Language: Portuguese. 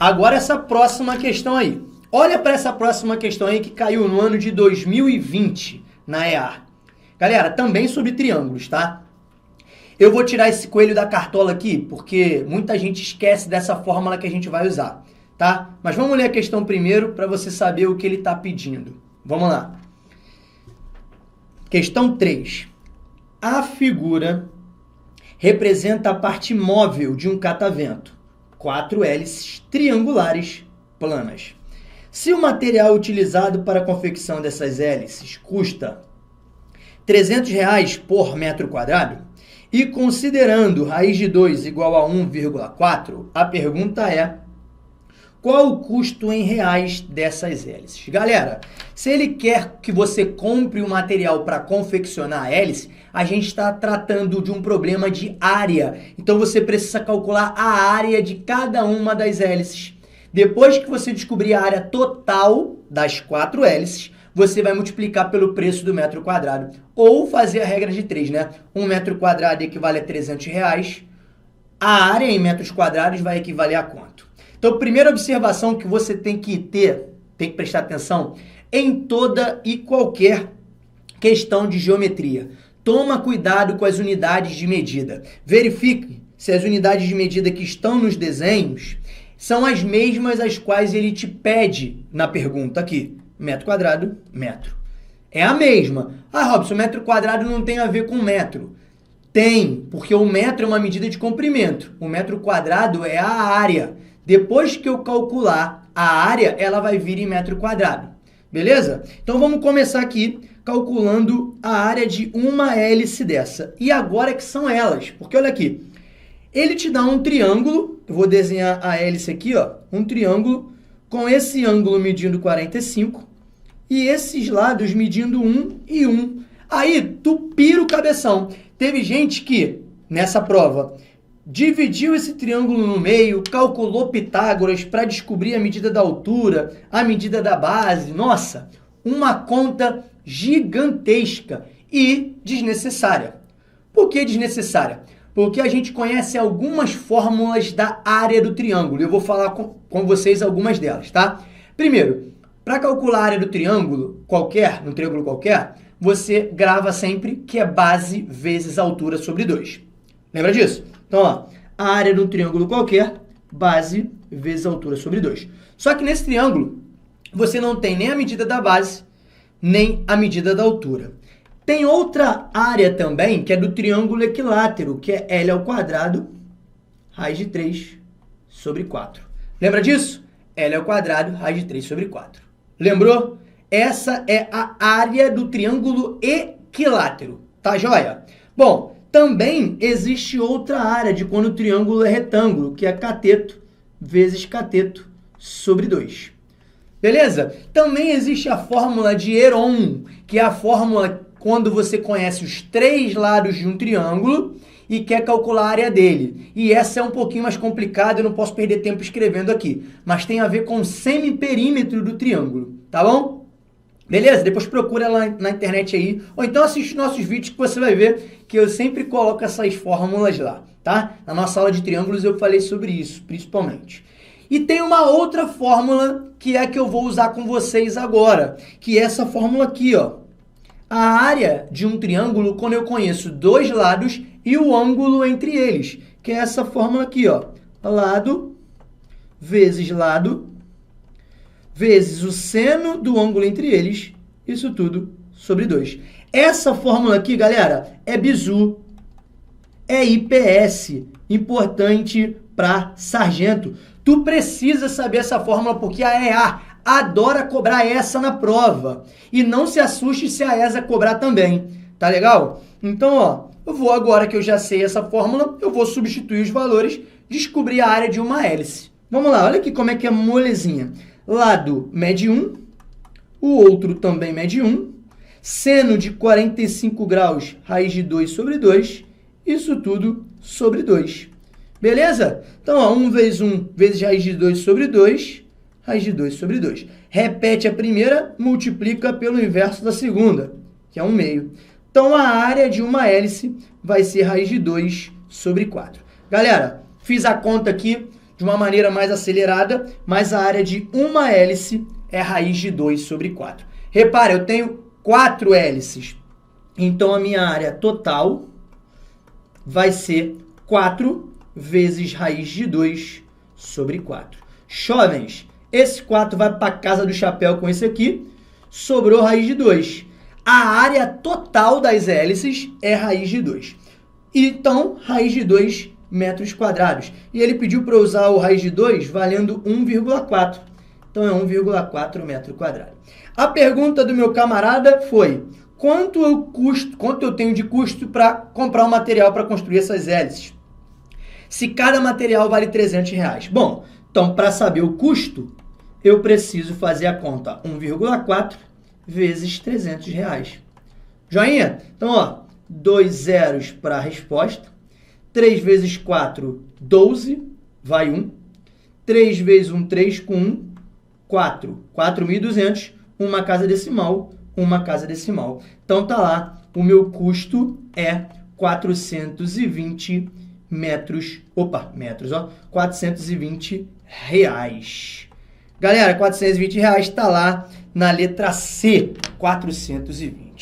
Agora essa próxima questão aí. Olha para essa próxima questão aí que caiu no ano de 2020 na EAR. Galera, também sobre triângulos, tá? Eu vou tirar esse coelho da cartola aqui, porque muita gente esquece dessa fórmula que a gente vai usar, tá? Mas vamos ler a questão primeiro para você saber o que ele está pedindo. Vamos lá. Questão 3. A figura representa a parte móvel de um catavento. 4 hélices triangulares planas. Se o material utilizado para a confecção dessas hélices custa R$300 por metro quadrado, e considerando raiz de 2 igual a 1,4, a pergunta é: qual o custo em reais dessas hélices? Galera, se ele quer que você compre o material para confeccionar a hélice, a gente está tratando de um problema de área. Então você precisa calcular a área de cada uma das hélices. Depois que você descobrir a área total das 4 hélices, você vai multiplicar pelo preço do metro quadrado. Ou fazer a regra de 3, né? 1 metro quadrado equivale a R$300. A área em metros quadrados vai equivaler a quanto? Então, primeira observação que você tem que ter, tem que prestar atenção, em toda e qualquer questão de geometria. Toma cuidado com as unidades de medida. Verifique se as unidades de medida que estão nos desenhos são as mesmas as quais ele te pede na pergunta aqui. Metro quadrado, metro. É a mesma. Ah, Robson, metro quadrado não tem a ver com metro. Tem, porque o metro é uma medida de comprimento. O metro quadrado é a área. Depois que eu calcular a área, ela vai vir em metro quadrado. Beleza? Então vamos começar aqui calculando a área de uma hélice dessa. E agora que são elas, porque olha aqui. Ele te dá um triângulo, eu vou desenhar a hélice aqui, ó, um triângulo com esse ângulo medindo 45 e esses lados medindo 1 e 1. Aí, tu pira o cabeção. Teve gente que, nessa prova, dividiu esse triângulo no meio, calculou Pitágoras para descobrir a medida da altura, a medida da base. Nossa, uma conta gigantesca e desnecessária. Por que desnecessária? Porque a gente conhece algumas fórmulas da área do triângulo. Eu vou falar com vocês algumas delas, tá? Primeiro, para calcular a área do triângulo qualquer, no triângulo qualquer, você grava sempre que é base vezes altura sobre 2. Lembra disso? Então, ó, a área de um triângulo qualquer, base vezes altura sobre 2. Só que nesse triângulo, você não tem nem a medida da base, nem a medida da altura. Tem outra área também, que é do triângulo equilátero, que é L ao quadrado, raiz de 3 sobre 4. Lembra disso? L ao quadrado, raiz de 3 sobre 4. Lembrou? Essa é a área do triângulo equilátero. Tá joia? Bom, também existe outra área de quando o triângulo é retângulo, que é cateto vezes cateto sobre 2. Beleza? Também existe a fórmula de Heron, que é a fórmula quando você conhece os 3 lados de um triângulo e quer calcular a área dele. E essa é um pouquinho mais complicada, eu não posso perder tempo escrevendo aqui. Mas tem a ver com o semiperímetro do triângulo, tá bom? Beleza? Depois procura lá na internet aí, ou então assiste nossos vídeos que você vai ver que eu sempre coloco essas fórmulas lá, tá? Na nossa aula de triângulos eu falei sobre isso, principalmente. E tem uma outra fórmula que é a que eu vou usar com vocês agora, que é essa fórmula aqui, ó. A área de um triângulo quando eu conheço 2 lados e o ângulo entre eles, que é essa fórmula aqui, ó. Lado vezes o seno do ângulo entre eles, isso tudo sobre 2. Essa fórmula aqui, galera, é bizu, é IPS, importante para sargento. Tu precisa saber essa fórmula porque a EAR adora cobrar essa na prova. E não se assuste se a ESA cobrar também. Tá legal? Então, ó, eu vou agora que eu já sei essa fórmula, eu vou substituir os valores, descobrir a área de uma hélice. Vamos lá, olha aqui como é que é molezinha. Lado mede 1, o outro também mede 1, seno de 45 graus, raiz de 2 sobre 2, isso tudo sobre 2. Beleza? Então, ó, 1 vezes 1 vezes raiz de 2 sobre 2, raiz de 2 sobre 2. Repete a primeira, multiplica pelo inverso da segunda, que é 1/2. Então, a área de uma hélice vai ser raiz de 2 sobre 4. Galera, fiz a conta aqui de uma maneira mais acelerada, mas a área de uma hélice é raiz de 2 sobre 4. Repare, eu tenho 4 hélices, então a minha área total vai ser 4 vezes raiz de 2 sobre 4. Jovens, esse 4 vai para a casa do chapéu com esse aqui, sobrou raiz de 2. A área total das hélices é raiz de 2. Então, raiz de 2 metros quadrados. E ele pediu para eu usar o raiz de 2 valendo 1,4. Então, é 1,4 metro quadrado. A pergunta do meu camarada foi: quanto eu tenho de custo para comprar um material para construir essas hélices? Se cada material vale R$300. Bom, então, para saber o custo, eu preciso fazer a conta 1,4 vezes R$300. Joinha? Então, ó, 2 zeros para a resposta. 3 vezes 4, 12, vai 1. 3 vezes 1, 3 com 1, 4. 4.200, uma casa decimal, uma casa decimal. Então, tá lá, o meu custo é 420 metros, 420 reais. Galera, 420 reais está lá na letra C, 420.